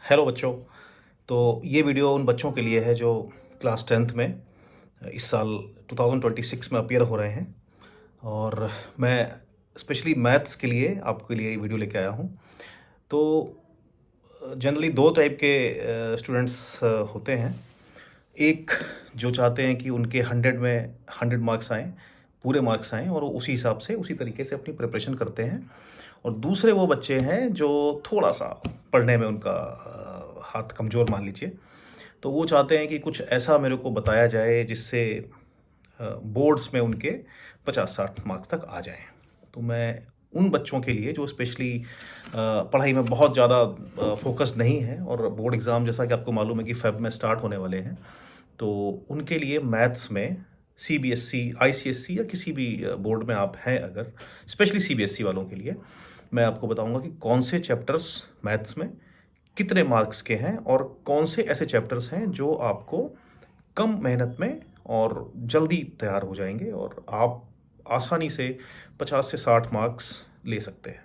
Hello बच्चों। तो ये वीडियो उन बच्चों के लिए है जो क्लास 10th में इस साल 2026 में अपीयर हो रहे हैं। और मैं स्पेशली मैथ्स के लिए आपके लिए ये वीडियो लेके आया हूँ। तो जनरली दो टाइप के स्टूडेंट्स होते हैं। एक जो चाहते हैं कि उनके 100 में 100 मार्क्स आएँ, पूरे मार्क्स आएँ, और वो उसी हिसाब से उसी तरीके से अपनी प्रिपरेशन करते हैं। और दूसरे वो बच्चे हैं जो थोड़ा-सा पढ़ने में उनका हाथ कमज़ोर मान लीजिए। तो वो चाहते हैं कि कुछ ऐसा मेरे को बताया जाए जिससे बोर्ड्स में उनके 50-60 मार्क्स तक आ जाएँ। तो मैं उन बच्चों के लिए जो स्पेशली पढ़ाई में बहुत ज़्यादा फ़ोकस्ड नहीं है, और बोर्ड एग्ज़ाम जैसा कि आपको मालूम है कि फ़ेब में स्टार्ट होने वाले हैं, तो उनके लिए मैथ्स में सीबीएसई, आईसीएसई या किसी भी बोर्ड में आप हैं अगर, स्पेशली सीबीएसई वालों के लिए मैं आपको बताऊंगा कि कौन से चैप्टर्स मैथ्स में कितने मार्क्स के हैं और कौन से ऐसे चैप्टर्स हैं जो आपको कम मेहनत में और जल्दी तैयार हो जाएंगे और आप आसानी से 50 से 60 मार्क्स ले सकते हैं।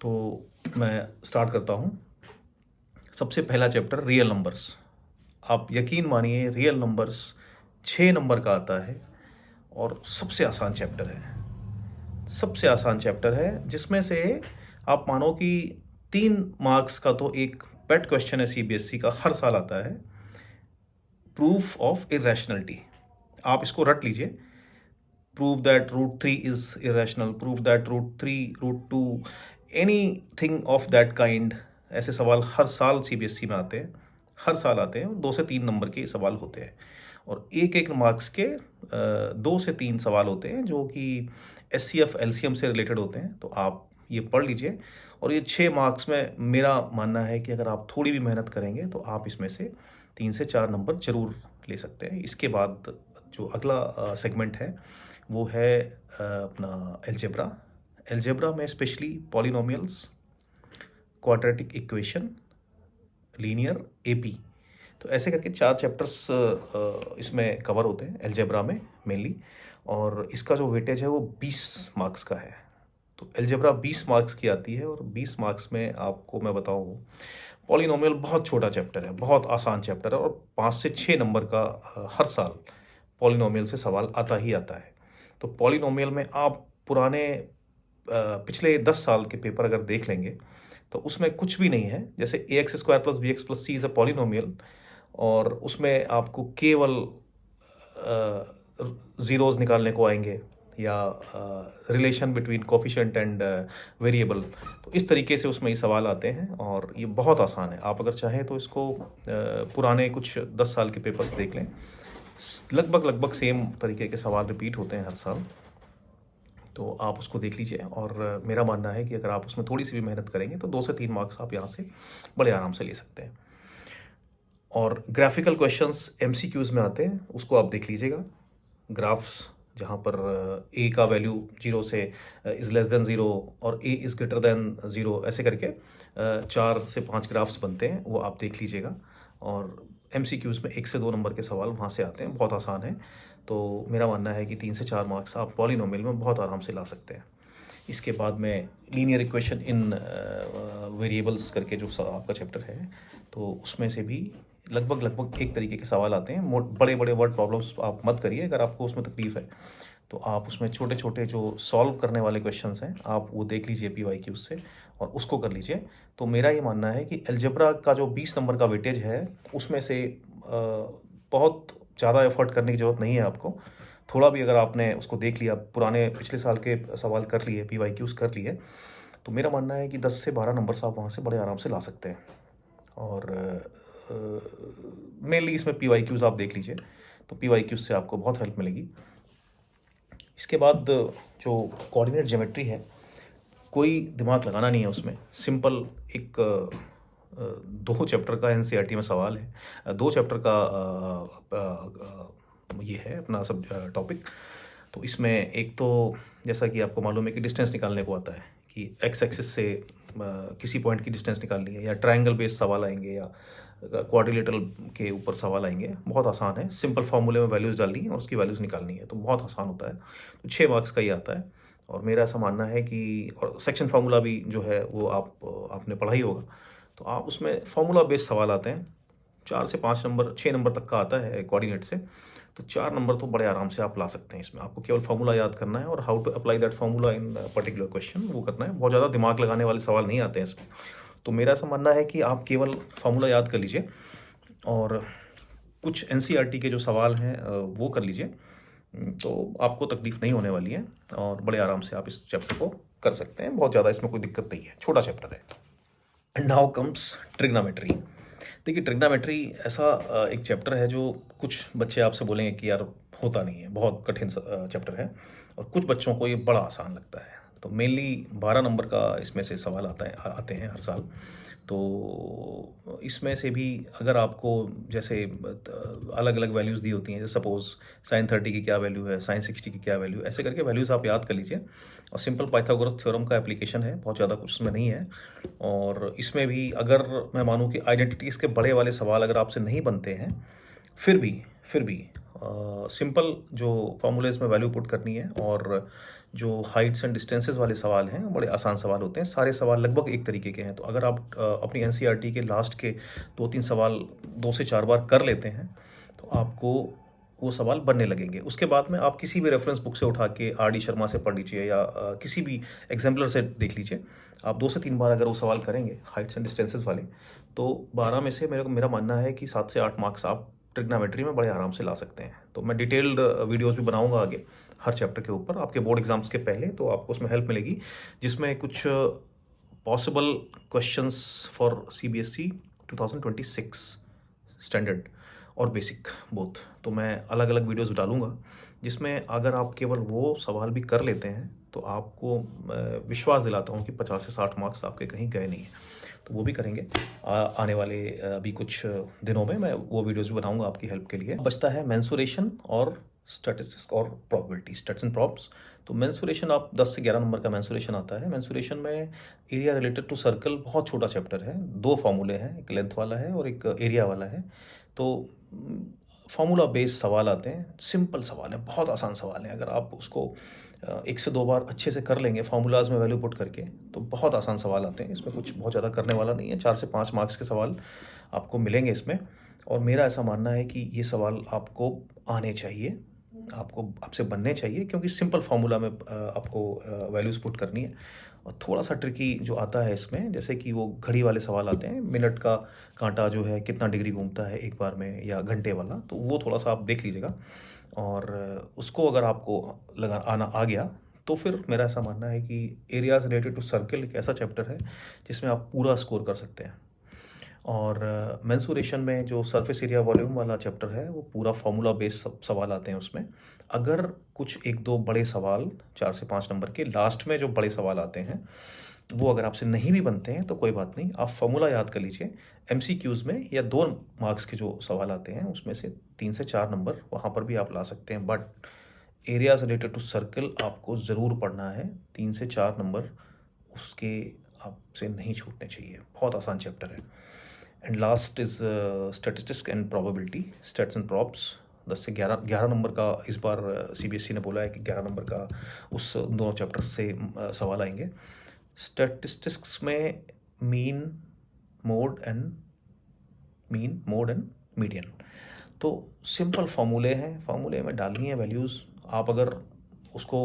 तो मैं स्टार्ट करता हूँ। सबसे पहला चैप्टर रियल नंबर्स। आप यकीन मानिए रियल नंबर्स 6 नंबर का आता है और सबसे आसान चैप्टर है। सबसे आसान चैप्टर है जिसमें से आप मानो कि 3 मार्क्स का तो एक पेट क्वेश्चन है सीबीएसई का, हर साल आता है, प्रूफ ऑफ इरेशनलिटी। आप इसको रट लीजिए। Prove that root 3 is irrational, prove that root 3, root 2, anything of that kind. ऐसे सवाल हर साल सीबीएसई में आते हैं, हर साल आते हैं, और 2 से 3 नंबर के सवाल होते हैं। और एक एक मार्क्स के 2 से 3 सवाल होते हैं जो कि एससीएफ एलसीएम से रिलेटेड होते हैं। तो आप ये पढ़ लीजिए। और ये 6 मार्क्स में मेरा मानना है कि अगर आप थोड़ी भी मेहनत करेंगे तो आप इसमें से 3 से 4 नंबर जरूर ले सकते हैं। इसके बाद जो अगला सेगमेंट है वो है अपना एल्जेब्रा। एल्जेब्रा में specially polynomials, quadratic equation, linear, AP. तो ऐसे करके 4 चैप्टर्स इसमें कवर होते हैं एल्जेब्रा में मेनली। और इसका जो वेटेज है वो 20 मार्क्स का है। तो एल्जेब्रा 20 मार्क्स की आती है, और 20 मार्क्स में आपको मैं बताऊँ, पॉलिनोमियल बहुत छोटा चैप्टर है, बहुत आसान चैप्टर है, और 5 से 6 नंबर का हर साल पॉलिनोमियल से सवाल आता ही आता है। तो पॉलिनोमियल में आप पुराने पिछले 10 साल के पेपर अगर देख लेंगे तो उसमें कुछ भी नहीं है। जैसे A x square plus B x plus C is a polynomial, और उसमें आपको केवल ज़ीरोज़ निकालने को आएंगे, या relation between coefficient and variable. तो इस तरीके से उसमें ये सवाल आते हैं, और ये बहुत आसान है। आप अगर चाहें तो इसको पुराने कुछ 10 साल के पेपर्स देख लें, लगभग लगभग सेम तरीके के सवाल रिपीट होते हैं हर साल। तो आप उसको देख लीजिए, और मेरा मानना है कि अगर आप उसमें थोड़ी सी भी मेहनत करेंगे तो 2 से 3 मार्क्स आप यहाँ से बड़े आराम से ले सकते हैं। और ग्राफिकल क्वेश्चंस एमसीक्यूज में आते हैं, उसको आप देख लीजिएगा। ग्राफ्स जहाँ पर ए का वैल्यू 0 से इज़ लेस देन 0 और ए इज़ ग्रेटर देन 0, ऐसे करके 4 से 5 ग्राफ्स बनते हैं, वो आप देख लीजिएगा। और एमसीक्यूज में 1 से 2 नंबर के सवाल वहाँ से आते हैं, बहुत आसान है। तो मेरा मानना है कि 3 से 4 मार्क्स आप पॉलिनोमियल में बहुत आराम से ला सकते हैं। इसके बाद में लीनियर इक्वेशन इन वेरिएबल्स करके जो आपका चैप्टर है, तो उसमें से भी लगभग लगभग एक तरीके के सवाल आते हैं। बड़े बड़े वर्ड प्रॉब्लम्स आप मत करिए, अगर आपको उसमें तकलीफ है तो आप उसमें छोटे छोटे जो सॉल्व करने वाले क्वेश्चंस हैं आप वो देख लीजिए पीवाईक्यूज से, और उसको कर लीजिए। तो मेरा ये मानना है कि अलजेब्रा का जो 20 नंबर का वेटेज है उसमें से बहुत ज़्यादा एफर्ट करने की ज़रूरत नहीं है आपको। थोड़ा भी अगर आपने उसको देख लिया, पुराने पिछले साल के सवाल कर लिए, पीवाईक्यूज कर लिए, तो मेरा मानना है कि 10 से 12 नंबर आप वहाँ से बड़े आराम से ला सकते हैं। और मेनली इसमें पीवाईक्यूज आप देख लीजिए, तो पीवाईक्यूज से आपको बहुत हेल्प मिलेगी। इसके बाद जो कोऑर्डिनेट ज्योमेट्री है, कोई दिमाग लगाना नहीं है उसमें। सिंपल एक 2 चैप्टर का एनसीईआरटी में सवाल है, 2 चैप्टर का ये है अपना सब टॉपिक। तो इसमें एक तो जैसा कि आपको मालूम है कि डिस्टेंस निकालने को आता है, कि एक्स एक्सिस से किसी पॉइंट की डिस्टेंस निकालनी है, या ट्रायंगल बेस्ड सवाल आएंगे, या क्वाड्रिलेटरल के ऊपर सवाल आएंगे। बहुत आसान है, सिंपल फार्मूले में वैल्यूज़ डालनी है और उसकी वैल्यूज़ निकालनी है, तो बहुत आसान होता है। तो 6 मार्क्स का ही आता है। और मेरा ऐसा मानना है कि और सेक्शन फार्मूला भी जो है वो आपने पढ़ा ही होगा। तो आप उसमें फार्मूला बेस्ड सवाल आते हैं, 4 से 5 नंबर 6 नंबर तक का आता है कोऑर्डिनेट से, तो 4 नंबर तो बड़े आराम से आप ला सकते हैं इसमें। आपको केवल फार्मूला याद करना है और how to apply that formula in particular question वो करना है। बहुत ज़्यादा दिमाग लगाने वाले सवाल नहीं आते हैं इसमें। तो मेरा ऐसा मानना है कि आप केवल फार्मूला याद कर लीजिए और कुछ एनसीईआरटी के जो सवाल हैं वो कर लीजिए, तो आपको तकलीफ नहीं होने वाली है और बड़े आराम से आप इस चैप्टर को कर सकते हैं। बहुत ज़्यादा इसमें कोई दिक्कत नहीं है, छोटा चैप्टर है। And now comes trigonometry. देखिए, ट्रिग्नोमेट्री ऐसा एक चैप्टर है जो कुछ बच्चे आपसे बोलेंगे कि यार होता नहीं है, बहुत कठिन चैप्टर है, और कुछ बच्चों को ये बड़ा आसान लगता है। तो मेनली 12 नंबर का इसमें से सवाल आते हैं हर साल। तो इसमें से भी अगर आपको जैसे अलग अलग वैल्यूज़ दी होती हैं, जैसे सपोज़ साइन 30 की क्या वैल्यू है, साइन 60 की क्या वैल्यू, ऐसे करके वैल्यूज़ आप याद कर लीजिए। और सिंपल पाइथागोरस थ्योरम का एप्लीकेशन है, बहुत ज़्यादा कुछ उसमें नहीं है। और इसमें भी अगर मैं मानूँ कि आइडेंटिटीज़ के बड़े वाले सवाल अगर आपसे नहीं बनते हैं, फिर भी सिंपल जो फॉर्मूलेज में वैल्यू पुट करनी है, और जो हाइट्स एंड डिस्टेंसेस वाले सवाल हैं बड़े आसान सवाल होते हैं। सारे सवाल लगभग एक तरीके के हैं। तो अगर आप अपनी एनसीईआरटी के लास्ट के 2-3 सवाल 2 से 4 बार कर लेते हैं तो आपको वो सवाल बनने लगेंगे। उसके बाद में आप किसी भी रेफरेंस बुक से उठा के आर डी शर्मा से पढ़ लीजिए या किसी भी एग्जाम्पलर से देख लीजिए। आप 2 से 3 बार अगर वो सवाल करेंगे हाइट्स एंड डिस्टेंसेस वाले, तो 12 में से मेरा मानना है कि 7 से 8 मार्क्स आप ट्रिग्नोमेट्री में बड़े आराम से ला सकते हैं। तो मैं डिटेल्ड वीडियोस भी बनाऊंगा आगे हर चैप्टर के ऊपर आपके बोर्ड एग्जाम्स के पहले, तो आपको उसमें हेल्प मिलेगी, जिसमें कुछ possible questions for CBSE 2026 standard और बेसिक बोथ, तो मैं अलग अलग वीडियोस डालूंगा, जिसमें अगर आप केवल वो सवाल भी कर लेते हैं तो आपको विश्वास दिलाता हूँ कि 50 से 60 मार्क्स आपके कहीं गए नहीं हैं। तो वो भी करेंगे आने वाले अभी कुछ दिनों में। मैं वो वीडियोस भी बनाऊंगा आपकी हेल्प के लिए। बचता है मेंसुरेशन और स्टैटिस्टिक्स और प्रोबेबिलिटी, स्टैट्स एंड प्रॉब्स। तो मेंसुरेशन आप 10 से 11 नंबर का मेंसुरेशन आता है। मेंसुरेशन में एरिया रिलेटेड टू सर्कल बहुत छोटा चैप्टर है, 2 फॉर्मूले हैं, एक लेंथ वाला है और एक एरिया वाला है। तो फार्मूला बेस्ड सवाल आते हैं, सिंपल सवाल है, बहुत आसान सवाल है। अगर आप उसको 1 से 2 बार अच्छे से कर लेंगे फार्मूलाज में वैल्यू पुट करके, तो बहुत आसान सवाल आते हैं। इसमें कुछ बहुत ज़्यादा करने वाला नहीं है, 4 से 5 मार्क्स के सवाल आपको मिलेंगे इसमें। और मेरा ऐसा मानना है कि ये सवाल आपको आने चाहिए, आपसे बनने चाहिए, क्योंकि सिंपल फार्मूला में आपको वैल्यूज़ पुट करनी है। और थोड़ा सा ट्रिकी जो आता है इसमें, जैसे कि वो घड़ी वाले सवाल आते हैं, मिनट का कांटा जो है कितना डिग्री घूमता है एक बार में, या घंटे वाला, तो वो थोड़ा सा आप देख लीजिएगा। और उसको अगर आपको आना आ गया तो फिर मेरा ऐसा मानना है कि एरियाज रिलेटेड टू सर्कल एक ऐसा चैप्टर है जिसमें आप पूरा स्कोर कर सकते हैं। और मेंसुरेशन में जो सरफेस एरिया वॉल्यूम वाला चैप्टर है, वो पूरा फार्मूला बेस्ड सवाल आते हैं उसमें। अगर कुछ 1-2 बड़े सवाल 4 से 5 नंबर के लास्ट में जो बड़े सवाल आते हैं वो अगर आपसे नहीं भी बनते हैं तो कोई बात नहीं, आप फार्मूला याद कर लीजिए। एमसीक्यूज़ में या 2 मार्क्स के जो सवाल आते हैं उसमें से 3 से 4 नंबर वहाँ पर भी आप ला सकते हैं। But areas related to circle आपको ज़रूर पढ़ना है, 3 से 4 नंबर उसके आपसे नहीं छूटने चाहिए। बहुत आसान चैप्टर है। And last is statistics and probability, stats and प्रॉब्स। 10 से 11 नंबर का इस बार सीबीएसई ने बोला है कि 11 नंबर का उस दोनों चैप्टर से सवाल आएंगे। स्टैटिस्टिक्स में मीन मोड एंड मीडियन, तो सिंपल फार्मूले हैं, फार्मूले में डालनी है वैल्यूज़। आप अगर उसको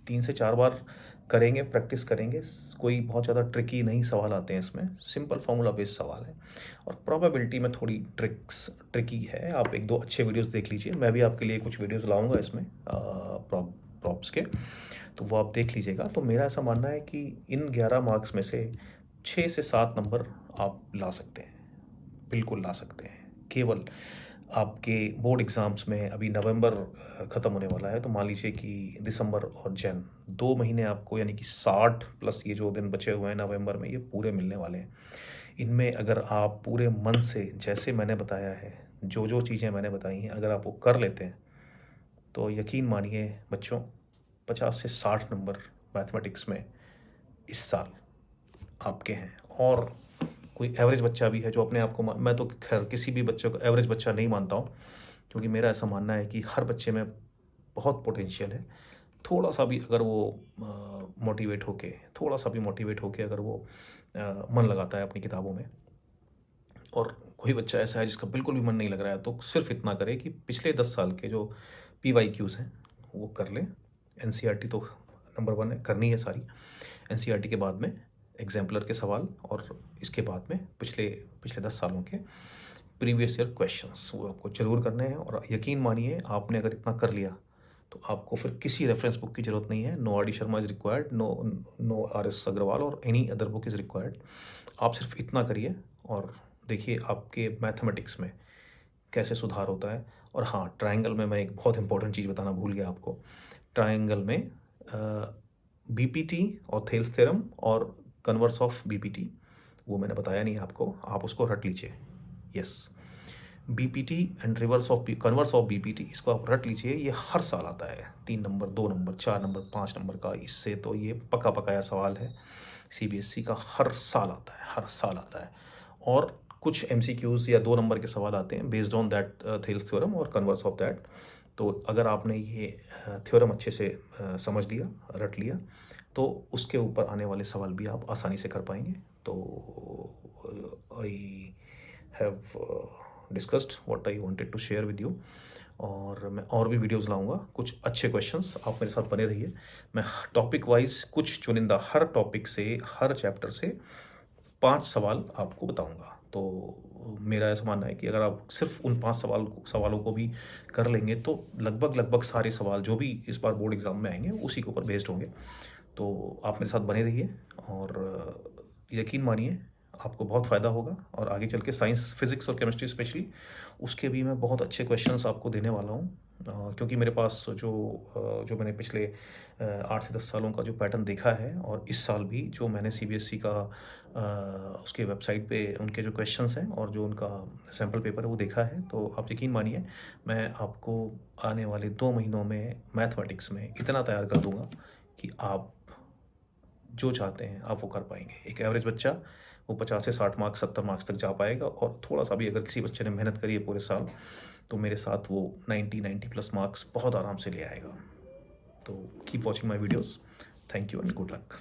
3 से 4 बार करेंगे, प्रैक्टिस करेंगे, कोई बहुत ज़्यादा ट्रिकी नहीं सवाल आते हैं इसमें, सिंपल फार्मूला बेस्ड सवाल है। और प्रोबेबिलिटी में थोड़ी ट्रिकी है, आप 1-2 अच्छे वीडियोस देख लीजिए। मैं भी आपके लिए कुछ वीडियोस लाऊंगा इसमें प्रॉब्स के, तो वो आप देख लीजिएगा। तो मेरा ऐसा मानना है कि इन 11 मार्क्स में से 6 से 7 नंबर आप ला सकते हैं, बिल्कुल ला सकते हैं। केवल आपके बोर्ड एग्ज़ाम्स में अभी नवंबर ख़त्म होने वाला है, तो मान लीजिए कि दिसंबर और जन 2 महीने आपको, यानी कि 60 प्लस ये जो दिन बचे हुए हैं नवंबर में, ये पूरे मिलने वाले हैं। इनमें अगर आप पूरे मन से, जैसे मैंने बताया है, जो चीज़ें मैंने बताई हैं, अगर आप वो कर लेते हैं तो यकीन मानिए बच्चों, 50 से 60 नंबर मैथमेटिक्स में इस साल आपके हैं। और कोई एवरेज बच्चा भी है जो अपने आप को, मैं तो खैर किसी भी बच्चे को एवरेज बच्चा नहीं मानता हूँ, क्योंकि मेरा ऐसा मानना है कि हर बच्चे में बहुत पोटेंशियल है। थोड़ा सा भी अगर वो मोटिवेट होके, अगर वो मन लगाता है अपनी किताबों में, और कोई बच्चा ऐसा है जिसका बिल्कुल भी मन नहीं लग रहा है, तो सिर्फ इतना करे कि पिछले 10 साल के जो PYQs हैं वो कर लें। NCERT तो नंबर 1 है, करनी है सारी। NCERT के बाद में एग्जाम्पलर के सवाल, और इसके बाद में पिछले 10 सालों के प्रीवियस ईयर क्वेश्चंस वो आपको ज़रूर करने हैं। और यकीन मानिए, आपने अगर इतना कर लिया तो आपको फिर किसी रेफरेंस बुक की ज़रूरत नहीं है। No RD Sharma is required, no RS Agarwal और any other book is required. आप सिर्फ इतना करिए और देखिए आपके मैथमेटिक्स में कैसे सुधार होता है। और हाँ, ट्रायंगल में मैं एक बहुत इंपॉर्टेंट चीज़ बताना भूल गया आपको। ट्रायंगल में BPT और थेल्स थ्योरम और कन्वर्स ऑफ BPT, वो मैंने बताया नहीं आपको, आप उसको रट लीजिए। Yes, BPT and converse of BPT, इसको आप रट लीजिए। ये हर साल आता है, 3 नंबर, 2 नंबर, 4 नंबर, 5 नंबर का। इससे तो ये पका पकाया सवाल है, CBSE का हर साल आता है, हर साल आता है। और कुछ MCQs या 2 नंबर के सवाल आते हैं based on that Thales theorem और कन्वर्स ऑफ दैट। तो अगर आपने ये थ्योरम अच्छे से समझ लिया, रट लिया, तो उसके ऊपर आने वाले सवाल भी आप आसानी से कर पाएंगे। तो I have discussed what I wanted to share with you, और मैं और भी वीडियोस लाऊंगा, कुछ अच्छे क्वेश्चंस। आप मेरे साथ बने रहिए। मैं टॉपिक वाइज कुछ चुनिंदा, हर टॉपिक से, हर चैप्टर से 5 सवाल आपको बताऊंगा। तो मेरा ऐसा मानना है कि अगर आप सिर्फ उन 5 सवालों को भी कर लेंगे तो लगभग सारे सवाल जो भी इस बार बोर्ड एग्जाम में आएंगे उसी के ऊपर बेस्ड होंगे। तो आप मेरे साथ बने रहिए और यकीन मानिए आपको बहुत फ़ायदा होगा। और आगे चल के साइंस, फिज़िक्स और केमिस्ट्री स्पेशली, उसके भी मैं बहुत अच्छे क्वेश्चंस आपको देने वाला हूँ। क्योंकि मेरे पास जो मैंने पिछले 8 से 10 सालों का जो पैटर्न देखा है, और इस साल भी जो मैंने CBSE का उसके वेबसाइट पे उनके जो क्वेश्चंस हैं और जो उनका सैम्पल पेपर है वो देखा है, तो आप यकीन मानिए मैं आपको आने वाले 2 महीनों में मैथमेटिक्स में इतना तैयार कर दूंगा कि आप जो चाहते हैं आप वो कर पाएंगे। एक एवरेज बच्चा वो 50 से 60 मार्क्स, 70 मार्क्स तक जा पाएगा। और थोड़ा सा भी अगर किसी बच्चे ने मेहनत करी है पूरे साल, तो मेरे साथ वो 90+ मार्क्स बहुत आराम से ले आएगा। तो keep watching my videos. Thank you and good luck.